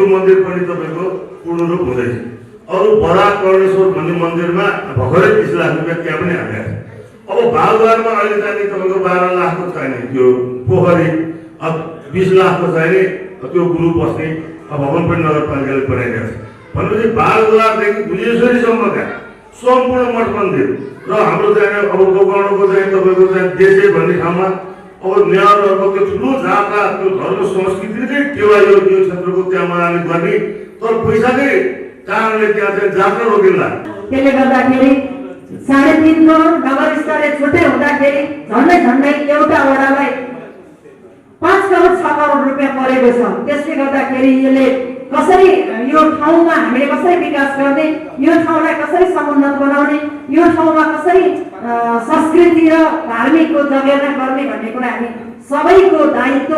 त्यो मन्दिर पनि तपाईँको पूर्ण रूप हुँदैछ। अरू बडा कर्णेश्वर भन्ने मन्दिरमा भर्खरै 30 लाख रुपियाँ त्यहाँ पनि हालेको छ। अब बालुवारमा अहिले चाहिँ तपाईँको 12 लाखको चाहिने त्यो पोखरी, अब 20 लाखको चाहिने त्यो गुरु बस्ने भवन पनि नगरपालिकाले बनाइरहेको छ। भनेपछि बालुवादेखि गुजेश्वरीसम्मका सम्पूर्ण मठ मन्दिर र हाम्रो चाहिँ अब गोकर्णको चाहिँ तपाईँको चाहिँ देशे भन्ने ठाउँमा अब नेवारहरूको त्यो ठुलो जातका त्यो धर्म संस्कृतिकै टेवा यो क्षेत्रको त्यहाँ उहाँले गर्ने, तर पैसाकै कारणले त्यहाँ चाहिँ जात्रा रोकिँला। त्यसले गर्दाखेरि 3.5 करोड नगर स्तरीय छुट्टै हुँदाखेरि झन्डै एउटा वडालाई 5 करोड 6 करोड रुपियाँ परेको छ। त्यसले गर्दाखेरि यसले कसरी यो ठाउँमा हामीले कसरी विकास गर्ने, यो ठाउँलाई कसरी समुन्नत बनाउने, यो ठाउँमा कसरी संस्कृति र धार्मिकको जगेर्ना गर्ने भन्ने कुरा हामी सबैको दायित्व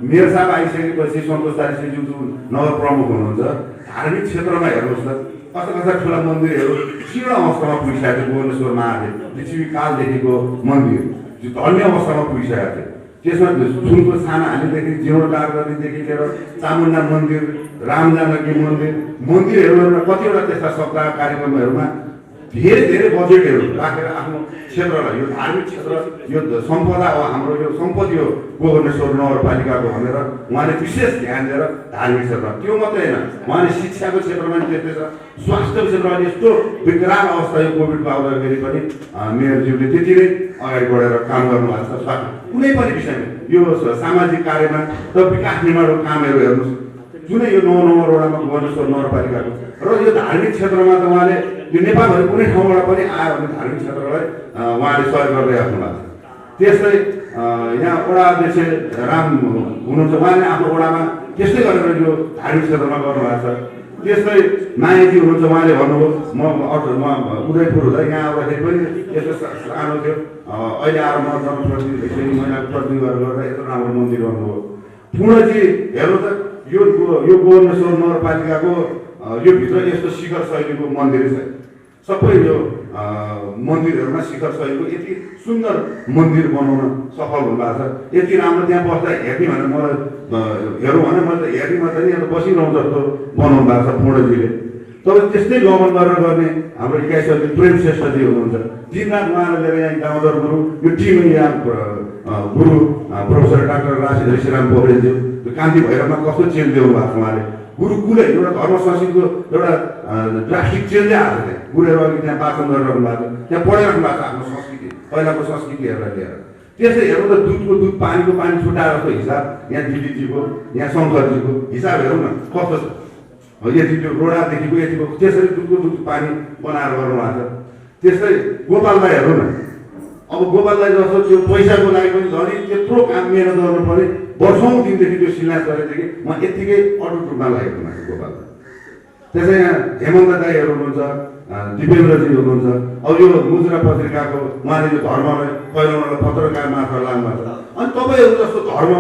मेयर साहब आइसकेपछि सन्तोष दाइज्यू जो नगर प्रमुख हुनुहुन्छ, धार्मिक क्षेत्रमा हेर्नुहोस् त कस्ता कस्ता ठुला मन्दिरहरू जीर्ण अवस्थामा पुगिसकेको थियो। भुवनेश्वरमा आएको पृथ्वी कालदेखिको मन्दिर धन्य अवस्थामा पुगिसकेको थियो। त्यसमा सुनको छाना हाल्नेदेखि जीर्णोद्धार गर्नेदेखि लिएर चामुण्डा मन्दिर, राम जानकी मन्दिरहरूमा कतिवटा त्यस्ता सप्ताह कार्यक्रमहरूमा धेरै धेरै बजेटहरू राखेर आफ्नो क्षेत्रलाई, यो धार्मिक क्षेत्र, यो सम्पदा हो हाम्रो, यो सम्पत्ति हो गोकर्णेश्वर नगरपालिकाको भनेर उहाँले विशेष ध्यान दिएर धार्मिक क्षेत्र, त्यो मात्रै होइन, उहाँले शिक्षाको क्षेत्रमा पनि त्यस्तै छ, स्वास्थ्यको क्षेत्रमा यस्तो विकराल अवस्था यो कोभिडको आउँदाखेरि पनि मेयरज्यूले त्यति नै अगाडि बढेर काम गर्नुभएको छ। कुनै पनि विषयमा यो सामाजिक कार्यमा र विकास निर्माणको कामहरू हेर्नुहोस्, जुनै यो 9 नम्बरवटामा भुवनेश्वर नगरपालिकाको र यो धार्मिक क्षेत्रमा त उहाँले यो नेपालभरि कुनै ठाउँबाट पनि आयो भने धार्मिक क्षेत्रलाई उहाँले सहयोग गर्दै आउनु भएको छ। त्यस्तै यहाँ वडा अध्यक्ष राम हुनुहुन्छ, उहाँले आफ्नो वडामा त्यस्तै गरेर यो धार्मिक क्षेत्रमा गर्नुभएको छ। त्यस्तै मायाजी हुनुहुन्छ, उहाँले भन्नुभयो म उदयपुर हुँदा यहाँ आउँदाखेरि पनि यस्तो सानो थियो, अहिले आएर म जनप्रतिनिधि महिलाको प्रतिनिधि गरेर यत्रो राम्रो मन्दिर गर्नुभयो। पूर्णजी हेर्नु त यो गोकर्णेश्वर नगरपालिकाको यो भित्र यस्तो शिखर शैलीको मन्दिर छ। सबै यो मन्दिरहरूमा शिखर शैलीको यति सुन्दर मन्दिर बनाउन सफल हुनुभएको छ। यति राम्रो त्यहाँ बस्दा हेर्ने भनेर मलाई हेरौँ भने मैले त हेर्ने मात्रै नि यहाँ बसिरहँ जस्तो बनाउनु भएको छ पूर्णजीले। तपाईँ त्यस्तै लगन गरेर गर्ने हाम्रो इकाइ सचिव प्रेम श्रेष्ठजी हुनुहुन्छ, दिनरात उहाँलाई लिएर यहाँ दामोदर गुरु, यो टिमै यहाँ गुरु प्रोफेसर डाक्टर ऋषिराम पोखरेलज्यू कान्ति भैरवमा कस्तो चेन्ज ल्याउनु भएको छ उहाँले। गुरुकुलै एउटा धर्म संस्कृतिको एउटा ड्रास्टिक चेन्जै आएको थियो। गुरुहरू अघि त्यहाँ वाचन गरिरहनु भएको थियो, त्यहाँ पढिरहनु भएको छ आफ्नो संस्कृति, पहिलाको संस्कृतिहरूलाई लिएर। त्यसै हेरौँ त दुधको दुध पानीको पानी छुट्याएर जस्तो हिसाब यहाँ दिदीजीको, यहाँ शङ्करजीको हिसाब हेरौँ न कस्तो छ। यति त्यो रोडादेखिको यतिको त्यसरी दुधको दुध पानी बनाएर गर्नुभएको छ। त्यस्तै गोपाललाई हेरौँ न, अब गोपाललाई जस्तो त्यो पैसाको लागि पनि झन् त्यत्रो काम मिहिनेत गर्नु पर्ने, वर्षौँ दिनदेखि त्यो शिलान्यास गरेदेखि म यत्तिकै अटुट रूपमा लागेको मान्छे गोपाललाई। त्यसै यहाँ हेमन्त दाईहरू हुनुहुन्छ, दिपेन्द्रजी हुनुहुन्छ। अब यो मुद्रा पत्रिकाको उहाँले यो धर्मलाई फैलाउनलाई पत्रकार मार्फत लाग्नुभएको छ। अनि तपाईँहरू जस्तो धर्म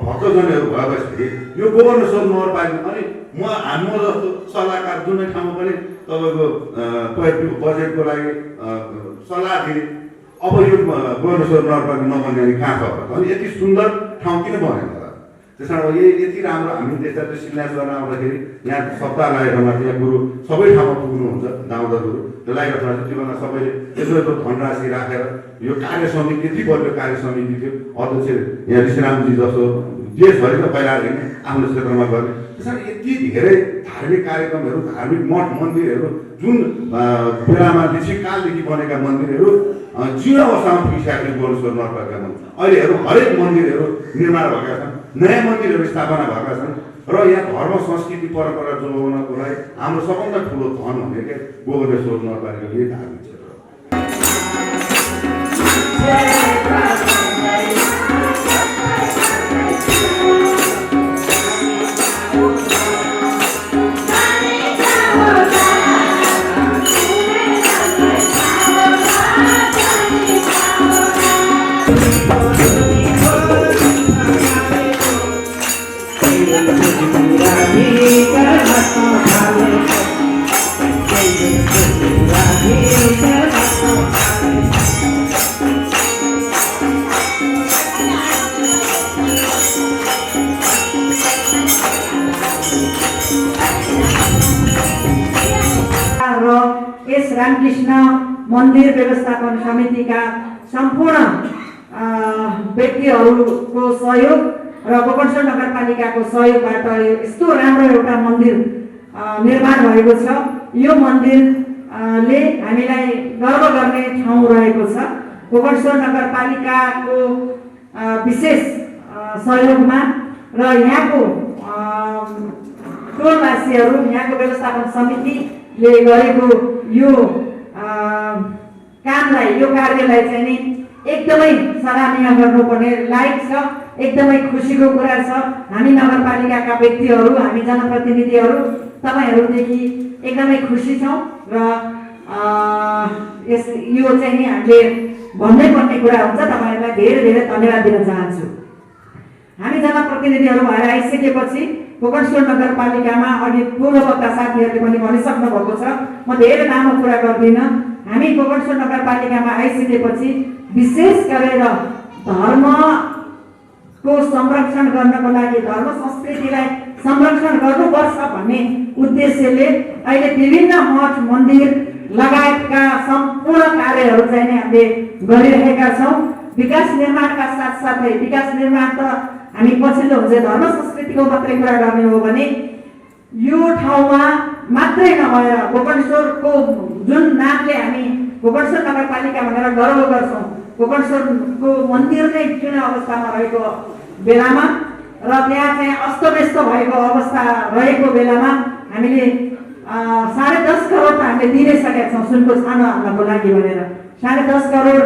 भक्तजनहरू भएपछि यो गोकर्णेश्वर नगरपालिका अनि म जस्तो सल्लाहकार जुनै ठाउँमा पनि तपाईँको बजेटको लागि सल्लाह दिने, अब यो गोकर्णेश्वर नगरपालिका नबन्ने अनि कहाँ छ? अनि यति सुन्दर ठाउँ किन बनेको होला? त्यस कारण यति राम्रो हामी त्यसरी शिलान्यास गर्न आउँदाखेरि यहाँ सप्ताह लागेकोमा यहाँ गुरु सबै ठाउँमा पुग्नुहुन्छ, दामोदर गुरु त्यो लागिरहेको छ। त्योभन्दा सबैले यत्रो यत्रो धनराशि राखेर यो कार्य समिति यति बलियो कार्य समिति थियो, अध्यक्ष यहाँ ऋषिरामजी जस्तो देशभरि त पहिला आफ्नो क्षेत्रमा गर्ने। त्यस कारण यति धेरै धार्मिक कार्यक्रमहरू, धार्मिक मठ मन्दिरहरू जुन बेलामा ऋषिकालदेखि बनेका मन्दिरहरू जीर्ण अवस्थामा पुगिसकेको गोकर्णेश्वर नगरपालिकामा अहिले हेरौँ हरेक मन्दिरहरू निर्माण भएका छन्, नयाँ मन्दिरहरू स्थापना भएका छन् र यहाँ धर्म संस्कृति परम्परा जोगाउनको लागि हाम्रो सबभन्दा ठुलो धन भनेकै गोकर्णेश्वर नगरपालिकाको यही धार्मिक क्षेत्र हो। रामकृष्ण मन्दिर व्यवस्थापन समितिका सम्पूर्ण व्यक्तिहरूको सहयोग र गोकर्णेश्वर नगरपालिकाको सहयोगबाट यस्तो राम्रो एउटा मन्दिर निर्माण भएको छ। यो मन्दिरले हामीलाई गर्व गर्ने ठाउँ रहेको छ। गोकर्णेश्वर नगरपालिकाको विशेष सहयोगमा र यहाँको टोलवासीहरू, यहाँको व्यवस्थापन समितिले गरेको यो कामलाई, यो कार्यलाई चाहिँ नि एकदमै सराहनीय गर्नुपर्ने लायक छ। एकदमै खुसीको कुरा छ। हामी नगरपालिकाका व्यक्तिहरू, हामी जनप्रतिनिधिहरू तपाईँहरूदेखि एकदमै खुसी छौँ र यो चाहिँ नि हामीले भन्नै पर्ने कुरा हुन्छ। तपाईँहरूलाई धेरै धेरै धन्यवाद दिन चाहन्छु। हामी जनप्रतिनिधिहरू भएर आइसकेपछि गोकर्णेश्वर नगरपालिकामा अघि पूर्वका साथीहरूले पनि भनिसक्नु भएको छ, म धेरै लामो कुरा गर्दिनँ। हामी गोकर्णेश्वर नगरपालिकामा आइसकेपछि विशेष गरेर धर्मको संरक्षण गर्नको लागि, धर्म संस्कृतिलाई संरक्षण गर्नुपर्छ भन्ने उद्देश्यले अहिले विभिन्न मठ मन्दिर लगायतका सम्पूर्ण कार्यहरू चाहिँ नि हामीले गरिरहेका छौँ। विकास निर्माणका साथसाथै विकास निर्माण त हामी पछिल्लो हुन्छ, धर्म संस्कृतिको मात्रै कुरा गर्ने हो भने यो ठाउँमा मात्रै नभएर गोकर्णेश्वरको जुन नामले हामी गोकर्णेश्वर नगरपालिका भनेर गर्व गर्छौँ, गोकर्णेश्वरको मन्दिर नै जीर्ण अवस्थामा रहेको बेलामा र त्यहाँ चाहिँ अस्तव्यस्त भएको अवस्था रहेको बेलामा हामीले 10.5 करोड त हामीले दिनै सकेका छौँ सुनको छानो हाल्नको लागि भनेर। 10.5 करोड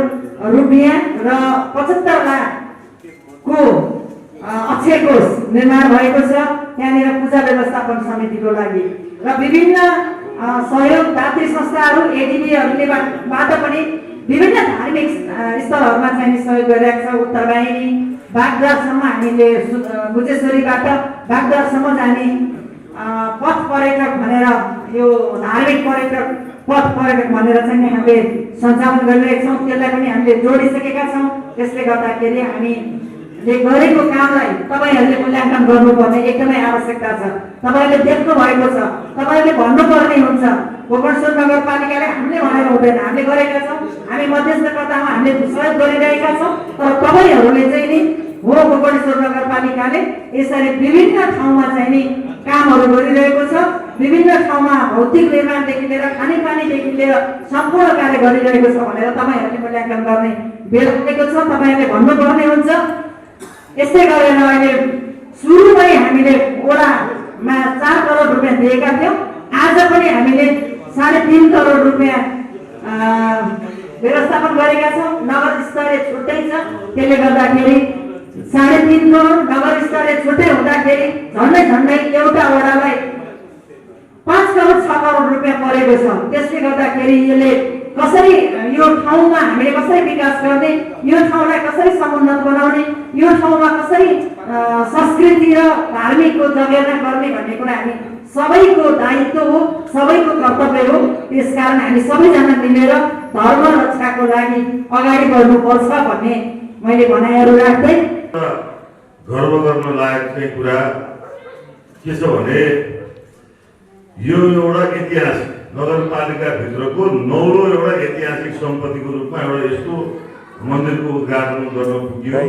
रुपियाँ र 75 लाखको अक्षय कोष निर्माण भएको छ त्यहाँनिर पूजा व्यवस्थापन समितिको लागि र विभिन्न सहयोग दात्री संस्थाहरू एडिबीहरूलेबाट पनि विभिन्न धार्मिक स्थलहरूमा चाहिँ सहयोग गरिरहेको छ। उत्तरवाहिनी बागद्वारसम्म हामीले बुचेश्वरीबाट बागद्वारसम्म जाने पथ पर्यटक भनेर यो धार्मिक पर्यटक पथ पर्यटक भनेर चाहिँ हामीले सञ्चालन गरिरहेका छौँ, त्यसलाई पनि हामीले जोडिसकेका छौँ। त्यसले गर्दाखेरि हामीले गरेको कामलाई तपाईँहरूले मूल्याङ्कन गर्नुपर्ने एकदमै आवश्यकता छ। तपाईँहरूले देख्नु भएको छ, तपाईँहरूले भन्नुपर्ने हुन्छ। गोकर्णेश्वर नगरपालिकाले हामीले भनेर हुँदैन, हामीले गरेका छौँ, हामी मध्यस्थकर्तामा हामीले सहयोग गरिरहेका छौँ। तर तपाईँहरूले चाहिँ नि हो गोकर्णेश्वर नगरपालिकाले यसरी विभिन्न ठाउँमा चाहिँ नि कामहरू गरिरहेको छ, विभिन्न ठाउँमा भौतिक निर्माणदेखि लिएर खानेपानीदेखि लिएर सम्पूर्ण कार्य गरिरहेको छ भनेर तपाईँहरूले मूल्याङ्कन गर्ने बेला आएको छ। तपाईँहरूले भन्नुपर्ने हुन्छ। यस्तै गरेर अहिले सुरुमै हामीले वडामा 4 करोड रुपियाँ दिएका थियौँ, आज पनि हामीले 3.5 करोड रुपियाँ व्यवस्थापन गरेका छौँ। नगर स्तरीय छुट्टै छ, त्यसले गर्दाखेरि 3.5 करोड नगर स्तरीय छुट्टै हुँदाखेरि झन्डै एउटा वडालाई 5 करोड 6 करोड रुपियाँ परेको छ। त्यसले गर्दाखेरि यसले कसरी यो ठाउँमा हामीले कसरी विकास गर्ने, यो ठाउँलाई कसरी समुन्नत बनाउने, यो ठाउँमा कसरी संस्कृति र धार्मिकको जगेर्ना गर्ने भन्ने कुरा हामी सबैको दायित्व हो, सबैको कर्तव्य हो। त्यसकारण हामी सबैजना मिलेर धर्म रक्षाको लागि अगाडि बढ्नुपर्छ भन्ने मैले भनाइहरू राख्दै गर्व गर्न लायक चाहिँ कुरा के छ भने यो एउटा ऐतिहासिक नगरपालिकाभित्रको नौलो एउटा ऐतिहासिक सम्पत्तिको रूपमा एउटा यस्तो मन्दिरको उद्घाटन गर्न पुग्यो।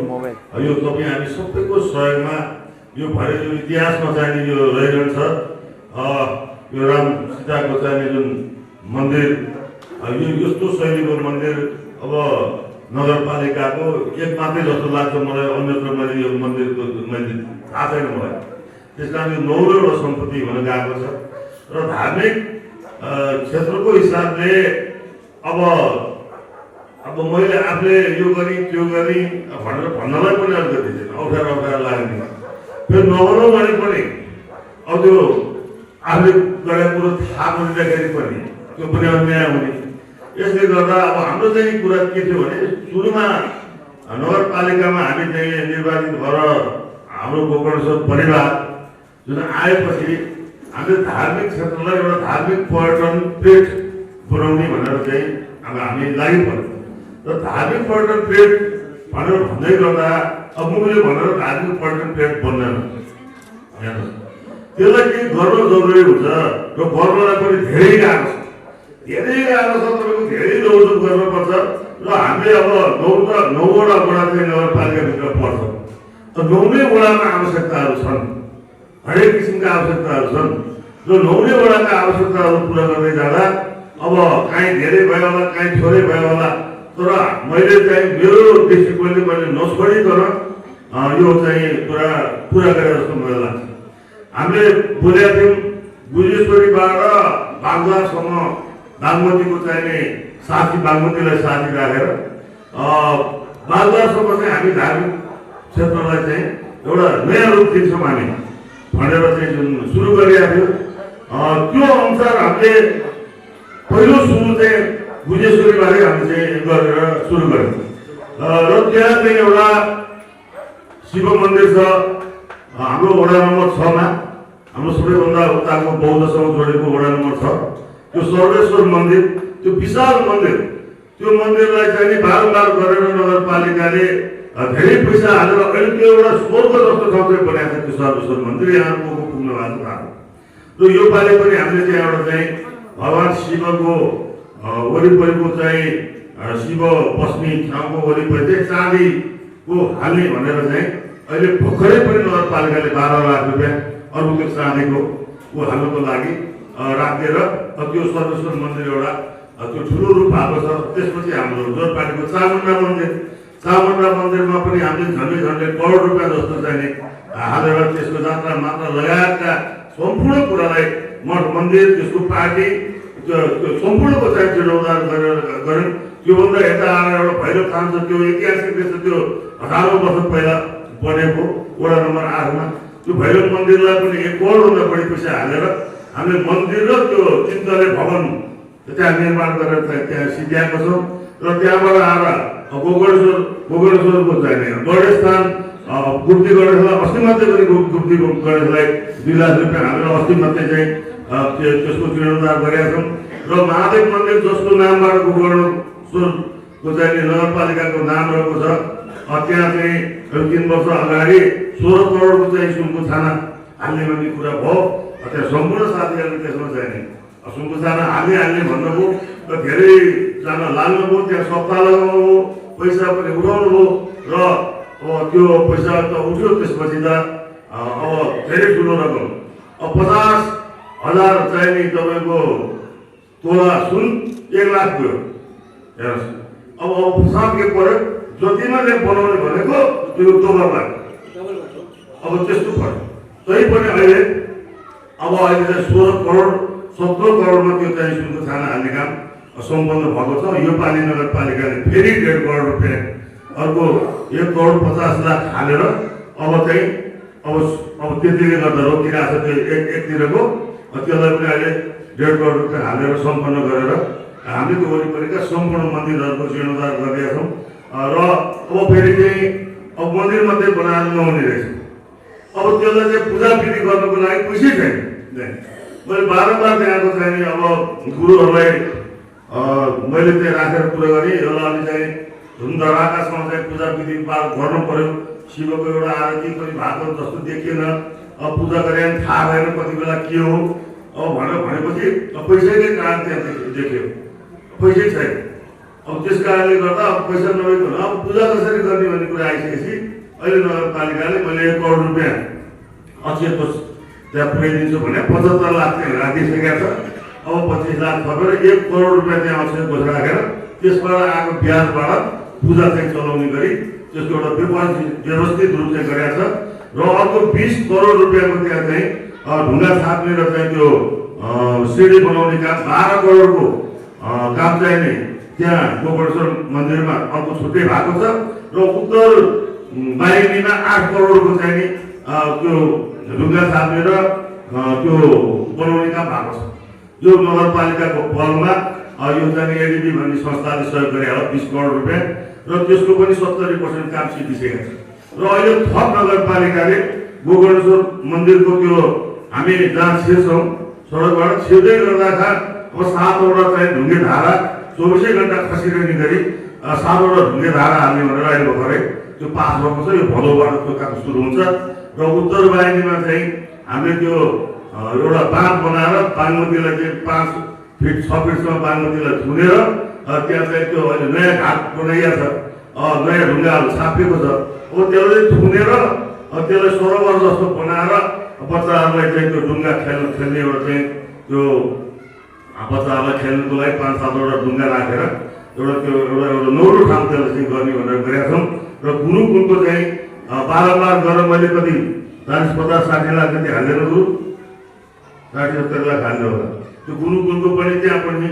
यो तपाईँ हामी सबैको सहयोगमा यो भरे यो इतिहासमा चाहिने यो रहिरहन्छ। यो राम सीताको चाहिने जुन मन्दिर, यो यस्तो शैलीको मन्दिर अब नगरपालिकाको एक मात्रै जस्तो लाग्छ मलाई, अन्यत्र मैले यो मन्दिरको मैले थाहा छैन मलाई। त्यस कारण यो नौलो एउटा सम्पत्ति हुन गएको छ र धार्मिक क्षेत्रको हिसाबले अब मैले आफूले यो गरेँ त्यो गरेँ भनेर भन्नलाई पनि अलिकति अप्ठ्यारो लाग्ने, फेरि नगरौँ भने पनि अब त्यो आफूले गरेको कुरो थाहा गरिँदाखेरि पनि त्यो पनि अन्याय हुने। यसले गर्दा अब हाम्रो चाहिँ कुरा के थियो भने सुरुमा नगरपालिकामा हामी चाहिँ निर्वाचित भएर हाम्रो गोकर्णेश्वर परिवार जुन आएपछि हामीले धार्मिक क्षेत्रलाई एउटा धार्मिक पर्यटन पेट बनाउने भनेर चाहिँ अब हामी लागि पर्यो र धार्मिक पर्यटन पेट भनेर भन्दै गर्दा अब मुखले भनेर धार्मिक पर्यटन पेट बन्दैन, त्यसलाई केही गर्न जरुरी हुन्छ र गर्नलाई पनि धेरै गाह्रो छ, तपाईँको धेरै दौडधुप गर्नुपर्छ र हामीले अब 9वटा वडा चाहिँ नगरपालिकाभित्र पर्छ। 9नै वडामा आवश्यकताहरू छन्, हरेक किसिमका आवश्यकताहरू छन्। जो 9नै वडाका आवश्यकताहरू पुरा गर्दै जाँदा अब काहीँ धेरै भयो होला, काहीँ थोरै भयो होला, तर मैले चाहिँ मेरो दृष्टिकोणले मैले नछोडिकन यो चाहिँ पुरा गरे जस्तो मलाई लाग्छ। हामीले बोलेका थियौँ बुझेश्वरीबाट बागद्वारसम्म बागमतीको चाहिने साथी, बागमतीलाई साथी राखेर बागद्वारसम्म चाहिँ हामी धार्मिक क्षेत्रलाई चाहिँ एउटा नयाँ रूप दिन्छौँ हामी भनेर चाहिँ जुन सुरु गरिरहेको थियो, त्यो अनुसार हामीले पहिलो सुरु चाहिँ बुझेश्वरीबाटै हामी चाहिँ गरेर सुरु गऱ्यौँ र त्यहाँ चाहिँ एउटा शिव मन्दिर छ हाम्रो वडा नम्बर 6 मा हाम्रो सबैभन्दा उताको बौद्धसँग जोडेको वडा नम्बर 6 त्यो सर्वेश्वर मन्दिर त्यो विशाल मन्दिर त्यो मन्दिरलाई चाहिँ नि बारम्बार गरेर नगरपालिकाले धेरै पैसा हालेर अहिले त्यो एउटा स्वर्ग जस्तो ठाउँ चाहिँ बनाएको छ त्यो सर्वेश्वर मन्दिर यहाँ पुग्नु भएको छ र यो पालि पनि हामीले चाहिँ एउटा चाहिँ भगवान शिवको वरिपरिको चाहिँ शिव बस्ने ठाउँको वरिपरि चाहिँ चाँदीको हाल्ने भनेर चाहिँ अहिले भर्खरै पनि नगरपालिकाले 12 लाख रुपियाँ अरू त्यो चाँदीको हाल्नुको लागि राखेर त्यो सर्वेश्वर मन्दिर एउटा त्यो ठुलो रूप भएको छ। त्यसपछि हाम्रो जोरपाटीको चामुण्डा मन्दिरमा पनि हामीले झन्डै करोड रुपियाँ जस्तो चाहिँ हालेर त्यसको जात्रा मात्रा लगायतका सम्पूर्ण कुरालाई मठ मन्दिर त्यसको पार्टी त्यो सम्पूर्णको चाहिँ जीर्णोद्धार गऱ्यौँ। त्योभन्दा यता आएर एउटा भैरव थान छ त्यो ऐतिहासिक रहेछ त्यो 18 वर्ष पहिला बनेको वडा नम्बर 8 मा त्यो भैरव मन्दिरलाई पनि 1 करोडभन्दा बढी पैसा हालेर हामीले मन्दिर र त्यो चिन्तले भवन त्यहाँ निर्माण गरेर त्यहाँ सिद्ध्याएको छौँ र त्यहाँबाट आएर गोकर्णेश्वरको चाहिँ गणेशस्थान गुप्ती गणेशलाई अस्ति मात्रै पनि गुप्ती गणेशलाई 2 लाख रुपियाँ हालेर अस्ति मात्रै चाहिँ त्यसको जीर्णोद्धार गरेका छौँ र महादेव मन्दिर जसको नामबाट गोकर्णेश्वरको चाहिँ नगरपालिकाको नाम रहेको छ त्यहाँ चाहिँ 3 वर्ष अगाडि 16 करोडको चाहिँ सुनको छाना हाल्ने भन्ने कुरा भयो। त्यहाँ सम्पूर्ण साथीहरूले त्यसमा चाहिँ सुनको छाना हाल्ने भन्नुभयो र धेरैजना लाग्नुभयो त्यहाँ सप्ताह लगाउनुभयो पैसा पनि उठाउनुभयो र अब त्यो पैसा त उठ्यो त्यसपछि त अब धेरै ठुलो रकम 50,000 चाहिँ नि तपाईँको तोला सुन 1 लाख थियो हेर्नुहोस्। अब सात के पऱ्यो जतिमा चाहिँ बनाउने भनेको त्यो दोब्बर लाग्यो अब त्यस्तो पऱ्यो तै पनि अहिले चाहिँ 16 करोड 17 करोडमा त्यो चाहिँ सुनको छाना हाल्ने काम सम्पन्न भएको छ। यो पालि नगरपालिकाले फेरि 1.5 करोड रुपियाँ अर्को 1 करोड 50 लाख हालेर अब त्यतिले गर्दा रोकिरहेको छ त्यो एकतिरको त्यसलाई पनि अहिले 1.5 करोड रुपियाँ हालेर सम्पन्न गरेर हामीले त्यो वरिपरिका सम्पूर्ण मन्दिरहरूको जीर्णोद्धार गरिदिएका छौँ र अब फेरि चाहिँ अब मन्दिर मात्रै बनाएर नहुने रहेछ। अब त्यसलाई चाहिँ पूजा विधि गर्नको लागि पैसै छैन। मैले बारम्बार त्यहाँको चाहिँ अब गुरुहरूलाई मैले चाहिँ राखेर कुरा गरेँ यसलाई अलि चाहिँ धुमधडाकासँग चाहिँ पूजा विधि गर्नु पर्यो। शिवको एउटा आरती पनि भएको जस्तो देखिएन। अब पूजा गरे पनि थाहा भएन कति बेला के हो अब भनेपछि पैसैकै कारण त्यहाँ देखियो पैसै छैन। अब त्यस कारणले गर्दा अब पैसा नभएको अब पूजा कसरी गर्ने भन्ने कुरा आइसकेपछि अहिले नगरपालिकाले मैले 1 करोड रुपियाँ अक्षयको त्यहाँ पुर्याइदिन्छु भने 75 लाख चाहिँ राखिसकेका छ। अब 25 लाख थपेर 1 करोड रुपियाँ त्यहाँ अक्षय घोषणा राखेर त्यसबाट आएको ब्याजबाट पूजा चाहिँ चलाउने गरी त्यसको एउटा व्यवस्थित रूप चाहिँ गरेका छ र अर्को 20 करोड रुपियाँको त्यहाँ चाहिँ ढुङ्गा छाप्ने र चाहिँ त्यो सिडी बनाउने काम 12 करोडको काम चाहिँ नै त्यहाँ गोकर्णेश्वर मन्दिरमा अर्को छुट्टै भएको छ र उत्तर बाहिनीमा 8 करोडको चाहिँ नि त्यो ढुङ्गा छाप्ने र त्यो बनाउने काम भएको छ। यो नगरपालिकाको पहलमा यो चाहिँ एडिबी भन्ने संस्थाले सहयोग गरे हो 20 करोड रुपियाँ र त्यसको पनि 70% काम सिद्धिसकेको छ। र अहिले थप नगरपालिकाले गोकर्णेश्वर मन्दिरको त्यो हामी जहाँ छिर्छौँ सडकबाट छिर्दै गर्दा अब 7वटा चाहिँ ढुङ्गे धारा 24 घण्टा खसिरहने गरी 7वटा ढुङ्गे धारा हाल्ने भनेर अहिले भर्खरै त्यो पास भएको छ। यो भदौबाट त्यो काम सुरु हुन्छ र उत्तर वाहिनीमा चाहिँ हामीले त्यो एउटा बाँध बनाएर बागमतीलाई चाहिँ 5 फिट 6 फिटसम्म बागमतीलाई थुनेर त्यहाँ चाहिँ त्यो अहिले नयाँ घाट बनाइएको छ नयाँ ढुङ्गाहरू छापिएको छ। अब त्यसलाई थुनेर त्यसलाई सरोवर जस्तो बनाएर बच्चाहरूलाई चाहिँ त्यो ढुङ्गा खेल्ने एउटा चाहिँ त्यो बच्चाहरूलाई खेल्नुको लागि 5-7वटा ढुङ्गा राखेर एउटा नौलो ठाउँ त्यसलाई चाहिँ गर्ने भनेर गरेका छौँ। र गुरुकुलको चाहिँ बारम्बार गरेर मैले कति 40-50-60 लाख जति हालेर 60-70 लाख हाल्नु होला त्यो गुरुकुलको पनि त्यहाँ पनि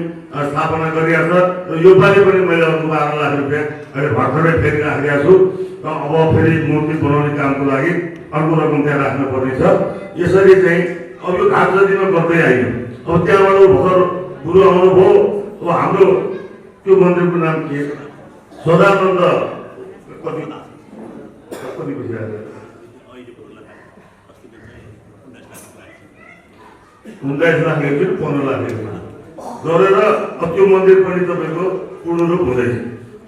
स्थापना गरिएको छ र यो पालि पनि मैले अर्को 12 लाख रुपियाँ अहिले भर्खरै फेरि राखेका छु र अब फेरि मूर्ति बनाउने कामको लागि अर्को रकम त्यहाँ राख्नु पर्ने छ। यसरी चाहिँ अब यो घाट जतिमा गर्दै आइयो। अब त्यहाँबाट भर्खर गुरु आउनुभयो। अब हाम्रो त्यो मन्दिरको नाम के सदानन्द कति कति पैसा आयो? 19 लाख एक 15 लाख एक गरेर त्यो मन्दिर पनि तपाईँको पूर्णरूप हुँदैछ।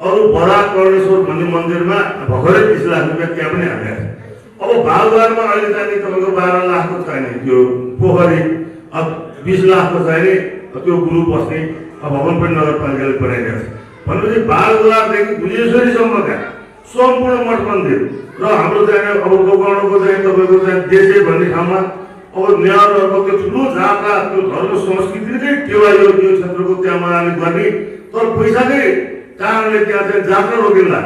अरू बडा कर्णेश्वर भन्ने मन्दिरमा भर्खरै 30 लाख रुपियाँ त्यहाँ पनि हालेको छ। अब बालुवारमा अहिले चाहिँ तपाईँको 12 लाखको चाहिने त्यो पोखरी, अब 20 लाखको चाहिने त्यो गुरु बस्ने भवन पनि नगरपालिकाले बनाइरहेको छ। भनेपछि बालुवादेखि गुलेश्वरीसम्मका सम्पूर्ण मठ मन्दिर र हाम्रो चाहिँ अब गोकर्णको चाहिँ तपाईँको चाहिँ देशे भन्ने ठाउँमा अब नेवारहरूको त्यो ठुलो जातका त्यो धर्म संस्कृतिकै टेवा यो क्षेत्रको त्यहाँ उहाँले गर्ने, तर पैसाकै कारणले त्यहाँ चाहिँ जात्रा रोकिँदा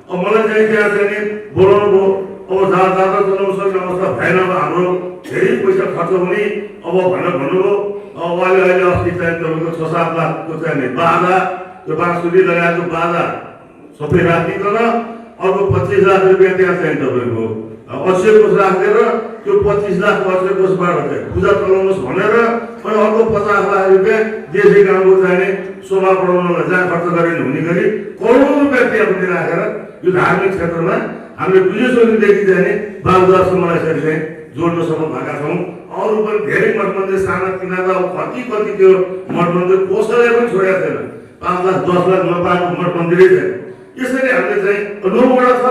अब मलाई चाहिँ त्यहाँ चाहिँ नि बोलाउनु भयो। अब जात्रा चलाउन सक्ने अवस्था भएन, अब हाम्रो धेरै पैसा खर्च हुने अब भनेर भन्नुभयो। अब उहाँले अहिले अस्ति चाहिँ तपाईँको 6-7 लाखको चाहिँ बाजा, त्यो बाँसुरी लगाएको बाजा सबै राखिकन अर्को 25 लाख रुपियाँ त्यहाँ चाहिँ तपाईँको अक्षय कोष राखेर त्यो 25 लाख अक्षय कोषबाट चाहिँ पूजा चलाउनुहोस् भनेर अनि अर्को 50 लाख रुपियाँ देशी गाउँको चाहिने शोभा बढाउनलाई जहाँ खर्च गरेर हुने गरी करोडौँ रुपियाँ त्यहाँ पनि राखेर यो धार्मिक क्षेत्रमा हामीले गुलेश्वरीदेखि जाने बालुवासम्म यसरी चाहिँ जोड्नसम्म भएका छौँ। अरू पनि धेरै मठ मन्दिर साना तिनाका कति त्यो मठ मन्दिर कसैले पनि छोडेको छैन। 5 लाख 10 लाख नपाएको मठ मन्दिरै छैन। यसरी हामीले चाहिँ 9 वडा छ,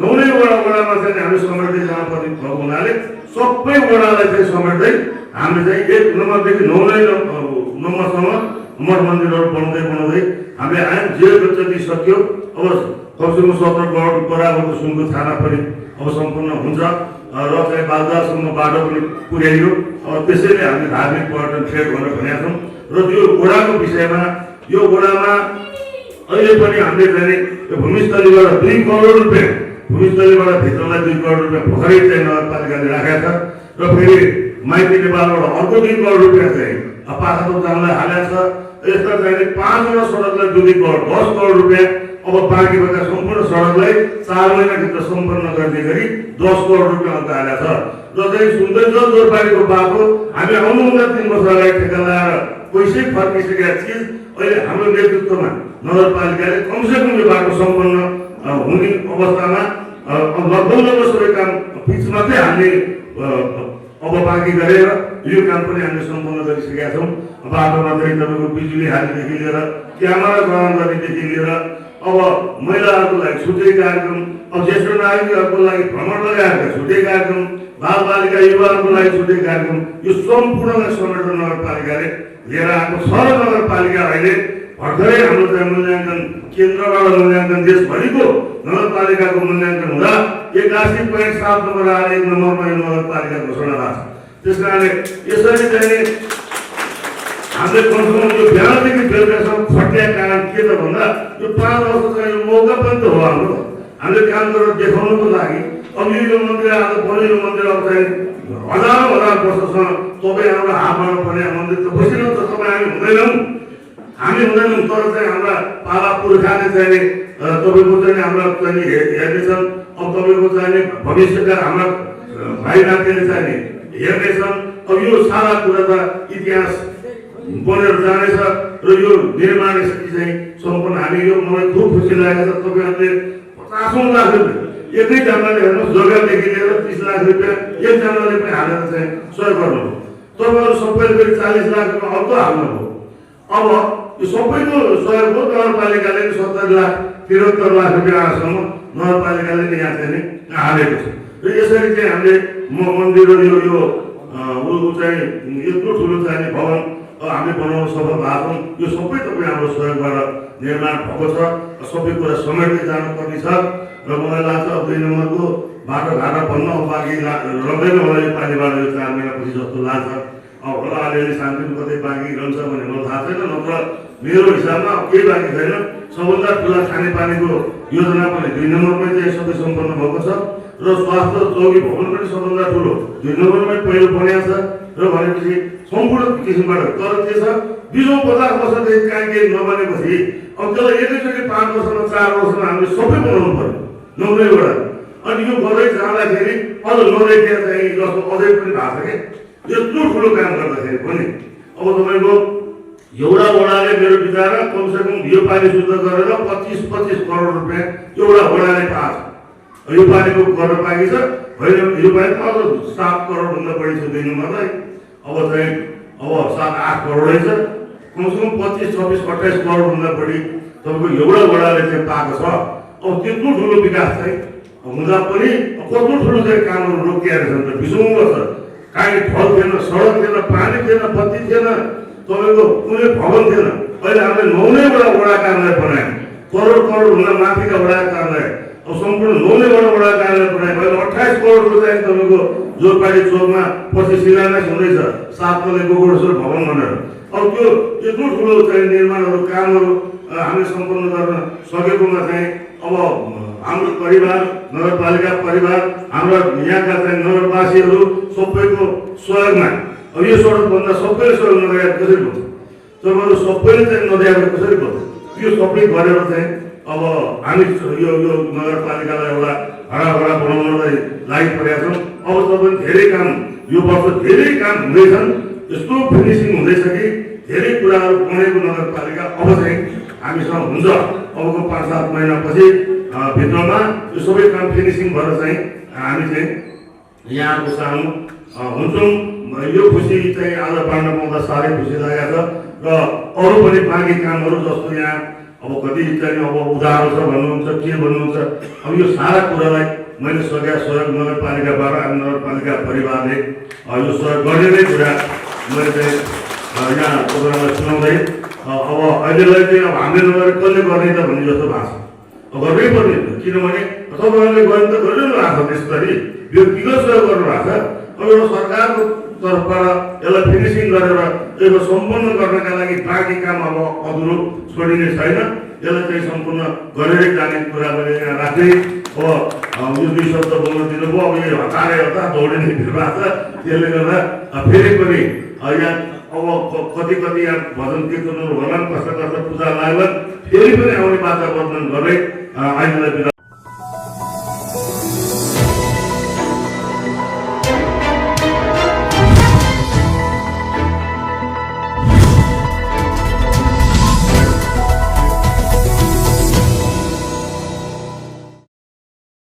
9 वडामा चाहिँ हामी समेट्दै जानुपर्ने भएको हुनाले सबै वडालाई चाहिँ समेट्दै हामीले चाहिँ 1 नम्बरदेखि 9 नम्बरसम्म मठ मन्दिरहरू बनाउँदै हामीले आयौँ। जे जति सक्यो अब कमसेकम 17 करोड बराबरको सुनको छाना पनि अब सम्पूर्ण हुन्छ र चाहिँ बालुवासम्म बाटो पनि पुर्याइयो। अब त्यसैले हामीले धार्मिक पर्यटन ट्रेड भनेर भनेका छौँ। र यो वडाको विषयमा यो वडामा अहिले पनि हामीले चाहिँ यो भूमिस्थलीबाट 2 करोड रुपियाँ भूमिस्थलीबाट भित्रलाई 2 करोड रुपियाँ भर्खरै चाहिँ नगरपालिकाले राखेको छ र फेरि माइती नेपालबाट अर्को 2 करोड रुपियाँ चाहिँ पाखातोक जानलाई हालेको छ। यस्ता चाहिँ 5वटा सडकलाई 2 करोड 10 करोड रुपियाँ अब बाँकी भएका सम्पूर्ण सडकलाई 4 महिनाभित्र सम्पन्न गर्ने गरी 10 करोड रुपियाँ अन्त हालेको छ। र चाहिँ सुन्दर जोरपारीको बाटो हामी आउनुभन्दा 3 वर्ष अगाडि ठेक्का लगाएर पैसै फर्किसकेका चिज अहिले हाम्रो नेतृत्वमा नगरपालिकाले कमसेकम यो बाटो सम्पन्न हुने अवस्थामा लगभग सबै काम पिच मात्रै हामीले अब बाँकी गरेर यो काम पनि हामीले सम्पन्न गरिसकेका छौँ। बाटोमा चाहिँ तपाईँको बिजुली हाल्नेदेखि लिएर क्यामेरा जडान गर्नेदेखि लिएर अब महिलाहरूको लागि छुट्टै कार्यक्रम, अब ज्येष्ठ नागरिकहरूको लागि भ्रमण लगाएका छुट्टै कार्यक्रम, बालबालिका युवाहरूको लागि छुट्टै कार्यक्रम, यो सम्पूर्णलाई समेटेर नगरपालिकाले लिएर आएको छ। र नगरपालिका अहिले भर्खरै हाम्रो चाहिँ मूल्याङ्कन केन्द्रबाट मूल्याङ्कन देशभरिको नगरपालिकाको मूल्याङ्कन हुँदा 81.7 नम्बर आएर 1 नम्बरमा यो नगरपालिका घोषणा भएको छ। त्यस कारणले यसरी चाहिँ हामीले कमसेकम यो बिहानदेखि बेलुकासम्म खट्ने कारण के त भन्दा यो 5 वर्ष चाहिँ मौका पनि त हो हाम्रो, हामीले काम गरेर देखाउनुको लागि। अब यो मन्दिर आज बनेको मन्दिर अब चाहिँ हजारौँ वर्षसम्म तपाईँ हाम्रो हातमा पर्ने मन्दिर त बसिरहन्छ, तपाईँ हामी हुँदैनौँ। तर चाहिँ हाम्रा पाला पुर्खाले चाहिँ तपाईँको चाहिँ हाम्रा चाहिँ हेर्नेछन्। अब तपाईँको चाहिँ भविष्यका हाम्रा भाइ नातिले चाहिँ हेर्नेछन्। अब यो सारा कुरा त इतिहास बनेर जानेछ र यो निर्माण चाहिँ सम्पूर्ण हामी यो मलाई खुब खुसी लागेको छ। तपाईँहरूले 50 लाख रुपियाँ एकैजनाले हेर्नुहोस्, जग्गादेखि लिएर 30 लाख रुपियाँ एकजनाले पनि हालेर चाहिँ सहयोग गर्नुभयो। तपाईँहरू सबैले फेरि 40 लाख रुपियाँ अर्को हाल्नुभयो। अब यो सबैको सहयोग हो। नगरपालिकाले 70 लाख 73 लाख रुपियाँसम्म नगरपालिकाले नै यहाँ चाहिँ हालेको छ। र यसरी चाहिँ हामीले मन्दिर यो चाहिँ यत्रो ठुलो चाहिँ भवन हामीले बनाउन सफल भएको छौँ। यो सबै तपाईँ हाम्रो सहयोगबाट निर्माण भएको छ। सबै कुरा समेट्दै जानुपर्ने छ। र मलाई लाग्छ 2 नम्बरको बाटोघाटो बन्न बाँकी रहँदैन होला यो पानीबाट यो 4 महिनापछि जस्तो लाग्छ। अब होला अलिअलि शान्तिमा कतै बाँकी रहन्छ भने मलाई थाहा छैन, नत्र मेरो हिसाबमा केही बाँकी छैन। सबभन्दा ठुला खानेपानीको योजना पनि 2 नम्बरमै चाहिँ सबै सम्पन्न भएको छ। र स्वास्थ्य चौकी भवन पनि सबभन्दा ठुलो 2 नम्बरमै पहिलो बनिएको छ। र भनेपछि सम्पूर्ण किसिमबाट तर के छ 20-50 वर्षदेखि कहीँ केही नबनेपछि अब त्यसलाई एकैचोटि 5 वर्षमा 4 वर्षमा हामीले सबै बनाउनु पर्यो 9 वडा। अनि यो गर्दै जाँदाखेरि अझ नदेखिया चाहिँ जस्तो अझै पनि भएको छ कि यत्रो ठुलो काम गर्दाखेरि पनि अब तपाईँको एउटा वडाले मेरो विचारमा कमसेकम यो पानी शुद्ध गरेर 25 करोड रुपियाँ एउटा वडाले पाएको छ। यो पालिको गर्न बाँकी छ होइन। यो पालि अझ 7 करोडभन्दा बढी छ दिनुमालाई। अब चाहिँ अब 7-8 करोडै छ। कमसेकम 25-26, 28 करोडभन्दा बढी तपाईँको एउटा वडाले चाहिँ पाएको छ। अब त्यत्रो ठुलो विकास चाहिँ हुँदा पनि कत्रो ठुलो चाहिँ कामहरू रोकिएर छन् त, विसङ्ग छ। काहीँ ढल थिएन, सडक थिएन, पानी थिएन, बत्ती थिएन, तपाईँको कुनै भवन थिएन। अहिले हामीले 9वटा वडा कार्यालय बनायौँ, करोडभन्दा माथिका वडा कार्यालय। अब सम्पूर्ण 9वटा वडा कार्यालय बनायौँ। अहिले 28 करोडको चाहिँ तपाईँको जोरपाडी चोकमा पछि शिलान्यास हुँदैछ 7 तले गोकर्णेश्वर भवन भनेर। अब त्यो यत्रो ठुलो चाहिँ निर्माणहरू कामहरू हामीले सम्पन्न गर्न सकेकोमा चाहिँ अब हाम्रो परिवार, नगरपालिका परिवार, हाम्रा यहाँका चाहिँ नगरवासीहरू सबैको सहयोगमा अब यो सडकभन्दा सबैले सहयोग नगरेर कसरी हुन्छ? तपाईँहरू सबैले चाहिँ नदिएर कसरी हुन्छ? यो सबै गरेर चाहिँ अब हामी यो नगरपालिकालाई एउटा हराभरा बनाउनलाई लागिपरेका छौँ। अब तपाईँ धेरै काम यो वर्ष धेरै काम हुँदैछन्, यस्तो फिनिसिङ हुँदैछ कि धेरै कुराहरू बनेको नगरपालिका अब चाहिँ हामीसँग हुन्छ। अबको 5-7 महिनापछि भित्रमा यो सबै काम फिनिसिङ भएर चाहिँ हामी चाहिँ यहाँको सामु हुन्छौँ। यो खुसी चाहिँ आज बाँड्न पाउँदा साह्रै खुसी लागेको छ। र अरू पनि बाँकी कामहरू जस्तो यहाँ अब कति चाहिँ अब उधारो छ भन्नुहुन्छ, के भन्नुहुन्छ, अब यो सारा कुरालाई मैले सकेका सहयोग नगरपालिकाबाट हामी नगरपालिका परिवारले यो सहयोग गर्ने नै कुरा मैले चाहिँ यहाँ तपाईँलाई सुनाउँदै अब अहिलेलाई चाहिँ अब हामीले नगरे कसले गर्ने त भन्ने जस्तो भएको छ। गर्नै पर्ने, किनभने तपाईँहरूले गर्ने त गरिरहनु भएको छ, त्यसरी व्यक्तिगत सहयोग गर्नुभएको छ। अब एउटा सरकारको तर्फबाट यसलाई फिनिसिङ गरेर यसको सम्पन्न गर्नका लागि बाँकी काम अब अधुरो छोडिने छैन। यसलाई चाहिँ सम्पूर्ण गरेरै जाने कुरा मैले यहाँ राखेँ। अब यो 2 शब्द बोल्न दिनुभयो। अब यो हतार दौडिने भिड भएको छ, त्यसले गर्दा फेरि पनि यहाँ अब कति यहाँ भजन कीर्तनहरू होला, कस्ता पूजा लाग्ला, फेरि पनि आउने वातावरण गर्दै आइलाई